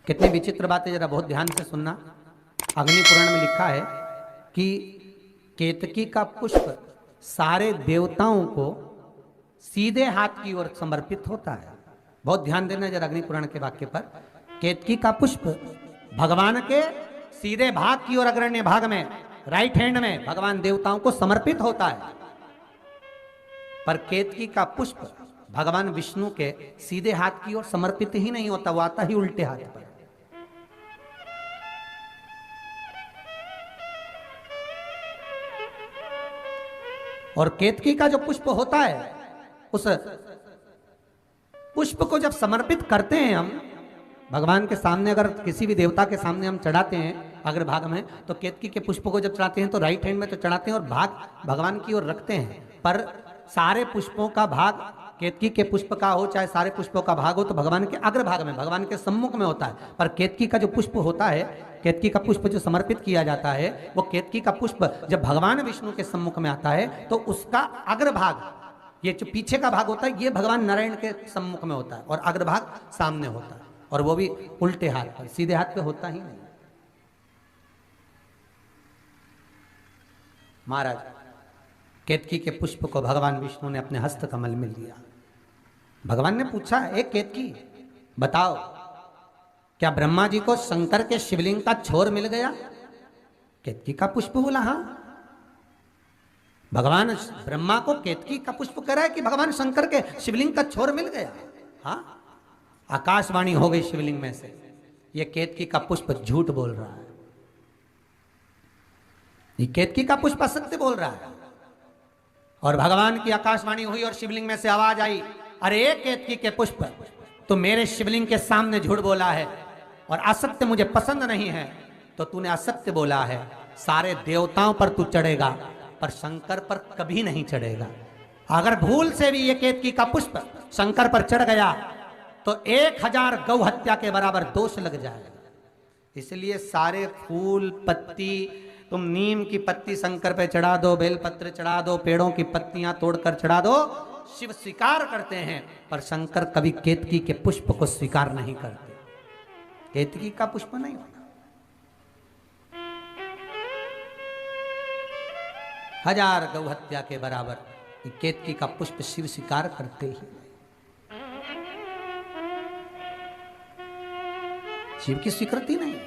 कितनी विचित्र बात है, जरा बहुत ध्यान से सुनना। अग्नि पुराण में लिखा है कि केतकी का पुष्प सारे देवताओं को सीधे हाथ की ओर समर्पित होता है। बहुत ध्यान देना जरा अग्नि पुराण के वाक्य पर। केतकी का पुष्प भगवान के सीधे भाग की ओर, अग्रण्य भाग में, राइट हैंड में भगवान देवताओं को समर्पित होता है। पर केतकी का पुष्प भगवान विष्णु के सीधे हाथ की ओर समर्पित ही नहीं होता, वो आता ही उल्टे हाथ पर। और केतकी का जो पुष्प होता है, उस पुष्प को जब समर्पित करते हैं हम भगवान के सामने, अगर किसी भी देवता के सामने हम चढ़ाते हैं अग्रभाग में, तो केतकी के पुष्प को जब चढ़ाते हैं तो राइट हैंड में तो चढ़ाते हैं और भाग भगवान की ओर रखते हैं। पर सारे पुष्पों का भाग, केतकी के पुष्प का हो चाहे सारे पुष्पों का भाग हो, तो भगवान के अग्रभाग में, भगवान के सम्मुख में होता है। पर केतकी का जो पुष्प होता है, केतकी का पुष्प जो समर्पित किया जाता है, वो केतकी का पुष्प जब भगवान विष्णु के सम्मुख में आता है तो उसका अग्रभाग, ये जो पीछे का भाग होता है, ये भगवान नारायण के सम्मुख में होता है और अग्रभाग सामने होता है, और वो भी उल्टे हाथ पर, सीधे हाथ पे होता ही नहीं। महाराज, केतकी के पुष्प को भगवान विष्णु ने अपने हस्त कमल में लिया। भगवान ने पूछा, एक केतकी बताओ, क्या ब्रह्मा जी को शंकर के शिवलिंग का छोर मिल गया? केतकी का पुष्प बोला हाँ। भगवान ब्रह्मा को केतकी का पुष्प कह रहा है कि भगवान शंकर के शिवलिंग का छोर मिल गया? हाँ। आकाशवाणी हो गई शिवलिंग में से, ये केतकी का पुष्प झूठ बोल रहा है, ये केतकी का पुष्प असत्य बोल रहा है। और भगवान की आकाशवाणी हुई और शिवलिंग में से आवाज आई, अरे केतकी के पुष्प, तो मेरे शिवलिंग के सामने झूठ बोला है और असत्य मुझे पसंद नहीं है, तो तूने असत्य बोला है। सारे देवताओं पर तू चढ़ेगा पर शंकर पर कभी नहीं चढ़ेगा। अगर भूल से भी ये केतकी का पुष्प शंकर पर चढ़ गया तो 1000 गौ हत्या के बराबर दोष लग जाएगा। इसलिए सारे फूल पत्ती, तुम नीम की पत्ती शंकर पे चढ़ा दो, बेलपत्र चढ़ा दो, पेड़ों की पत्तियां तोड़कर चढ़ा दो, शिव स्वीकार करते हैं, पर शंकर कभी केतकी के पुष्प को स्वीकार नहीं करते। केतकी का पुष्प नहीं होता। 1000 गौ हत्या के बराबर केतकी का पुष्प शिव स्वीकार करते ही। शिव की स्वीकृति नहीं।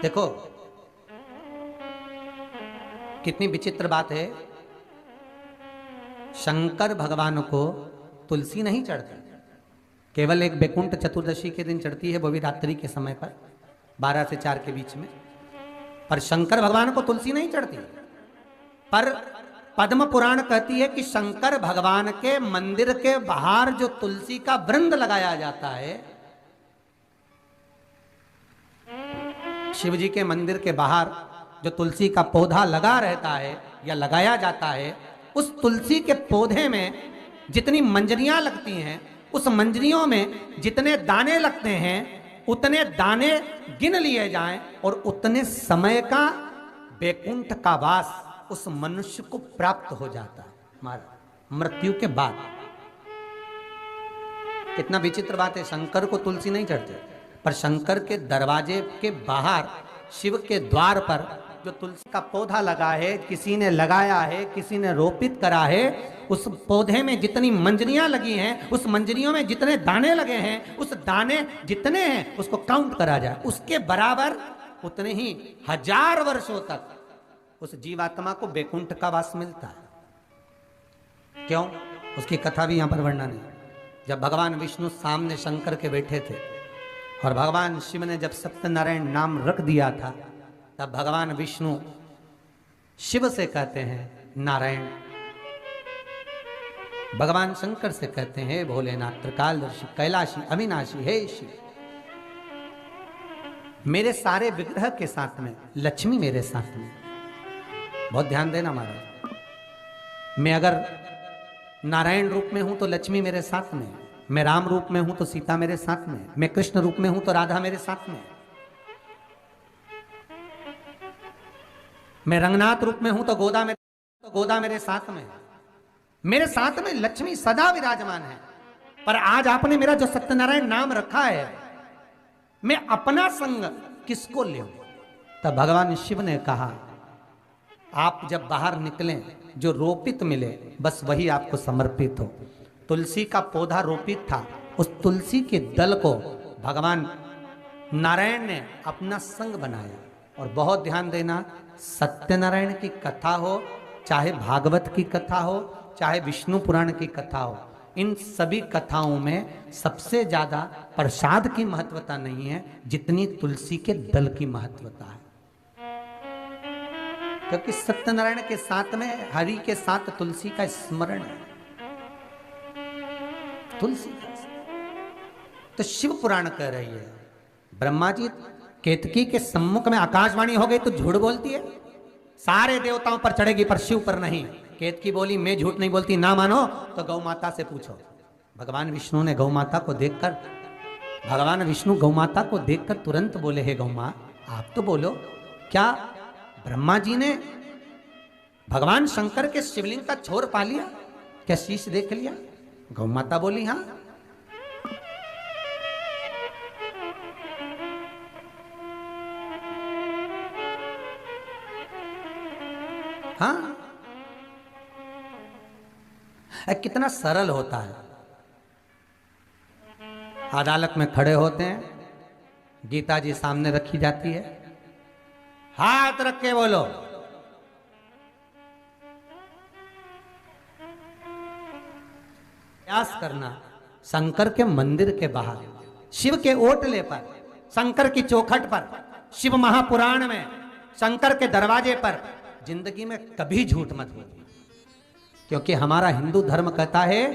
देखो कितनी विचित्र बात है, शंकर भगवान को तुलसी नहीं चढ़ती, केवल एक बैकुंठ चतुर्दशी के दिन चढ़ती है, वो भी रात्रि के समय पर 12 से 4 के बीच में। पर शंकर भगवान को तुलसी नहीं चढ़ती। पर पद्म पुराण कहती है कि शंकर भगवान के मंदिर के बाहर जो तुलसी का वृंद लगाया जाता है, शिव जी के मंदिर के बाहर जो तुलसी का पौधा लगा रहता है या लगाया जाता है, उस तुलसी के पौधे में जितनी मंजरियां लगती हैं, उस मंजरियों में जितने दाने लगते हैं, उतने दाने गिन लिए जाएं और उतने समय का बैकुंठ का वास उस मनुष्य को प्राप्त हो जाता है मृत्यु के बाद। कितना विचित्र बात है। शंकर को तुलसी नहीं चढ़ती, पर शंकर के दरवाजे के बाहर, शिव के द्वार पर जो तुलसी का पौधा लगा है, किसी ने लगाया है, किसी ने रोपित करा है, उस पौधे में जितनी मंजरियां लगी हैं, उस मंजरियों में जितने दाने लगे हैं, उस दाने जितने हैं उसको काउंट करा जाए, उसके बराबर उतने ही 1000 वर्षों तक उस जीवात्मा को बैकुंठ का वास मिलता है। क्यों? उसकी कथा भी यहां पर वर्णन है। जब भगवान विष्णु सामने शंकर के बैठे थे और भगवान शिव ने जब सत्यनारायण नाम रख दिया था, तब भगवान विष्णु शिव से कहते हैं नारायण, भगवान शंकर से कहते हैं भोलेनाथ, त्रिकालदर्शी, कैलाशी, अविनाशी, हे शिव, मेरे सारे विग्रह के साथ में लक्ष्मी मेरे साथ में। बहुत ध्यान देना महाराज, मैं अगर नारायण रूप में हूं तो लक्ष्मी मेरे साथ में, मैं राम रूप में हूं तो सीता मेरे साथ में, मैं कृष्ण रूप में हूं तो राधा मेरे साथ में, मैं रंगनाथ रूप में हूं तो गोदा मेरे साथ में, मेरे साथ में लक्ष्मी सदा विराजमान है। पर आज आपने मेरा जो सत्यनारायण नाम रखा है, मैं अपना संग किसको ले? तब भगवान शिव ने कहा, आप जब बाहर निकलें, जो रोपित मिले बस वही आपको समर्पित हो। तुलसी का पौधा रोपित था, उस तुलसी के दल को भगवान नारायण ने अपना संग बनाया। और बहुत ध्यान देना, सत्यनारायण की कथा हो, चाहे भागवत की कथा हो, चाहे विष्णु पुराण की कथा हो, इन सभी कथाओं में सबसे ज्यादा प्रसाद की महत्वता नहीं है जितनी तुलसी के दल की महत्वता है। क्योंकि सत्यनारायण के साथ में हरि के साथ तुलसी का स्मरण है। तुलसी का तो शिव पुराण कह रही है, ब्रह्मा जी केतकी के सम्मुख में आकाशवाणी हो गई तो झूठ बोलती है, सारे देवताओं पर चढ़ेगी पर शिव पर नहीं। केतकी बोली मैं झूठ नहीं बोलती, ना मानो तो गौ माता से पूछो। भगवान विष्णु ने गौ माता को देखकर, भगवान विष्णु गौ माता को देखकर तुरंत बोले, हे गौ मां आप तो बोलो, क्या ब्रह्मा जी ने भगवान शंकर के शिवलिंग का छोर पा लिया? क्या शीश देख लिया? गौ माता बोली हाँ। हाँ, कितना सरल होता है। अदालत में खड़े होते हैं, गीता जी सामने रखी जाती है, हाथ रख के बोलो, प्रयास करना शंकर के मंदिर के बाहर, शिव के ओटले पर, शंकर की चौखट पर, शिव महापुराण में, शंकर के दरवाजे पर जिंदगी में कभी झूठ मत बोलो। क्योंकि हमारा हिंदू धर्म कहता है,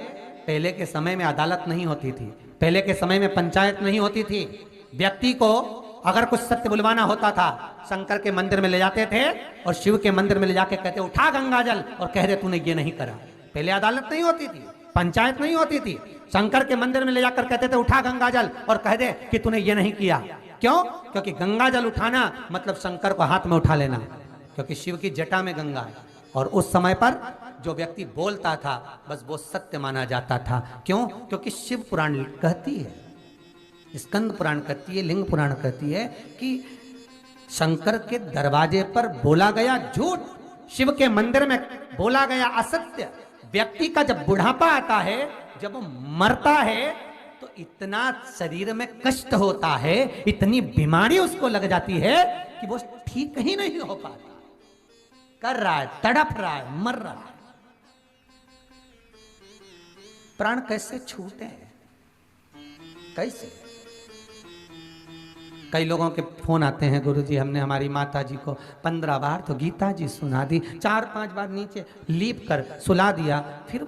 पहले के समय में अदालत नहीं होती थी, पहले के समय में पंचायत नहीं होती थी। व्यक्ति को अगर कुछ सत्य बुलवाना होता था, शंकर के मंदिर में ले जाते थे और शिव के मंदिर में ले जाके कहते उठा गंगा जल और कह दे तूने ये नहीं करा। पहले अदालत नहीं होती थी, पंचायत नहीं होती थी। शंकर के मंदिर में ले जाकर कहते थे उठा गंगा जल और कह दे कि तूने ये नहीं किया। क्यों? क्योंकि गंगा जल उठाना मतलब शंकर को हाथ में उठा लेना, क्योंकि शिव की जटा में गंगा है। और उस समय पर जो व्यक्ति बोलता था बस वो सत्य माना जाता था। क्यों? क्योंकि शिव पुराण कहती है, स्कंद पुराण कहती है, लिंग पुराण कहती है कि शंकर के दरवाजे पर बोला गया झूठ, शिव के मंदिर में बोला गया असत्य, व्यक्ति का जब बुढ़ापा आता है, जब वो मरता है तो इतना शरीर में कष्ट होता है, इतनी बीमारी उसको लग जाती है कि वो ठीक ही नहीं हो पाता, कर रहा है, तड़प रहा है, मर रहा है। प्राण कैसे छूटे? कैसे? कई लोगों के फोन आते हैं, गुरुजी हमने हमारी माता जी को 15 बार तो गीता जी सुना दी, 4-5 बार नीचे लीप कर सुला दिया, फिर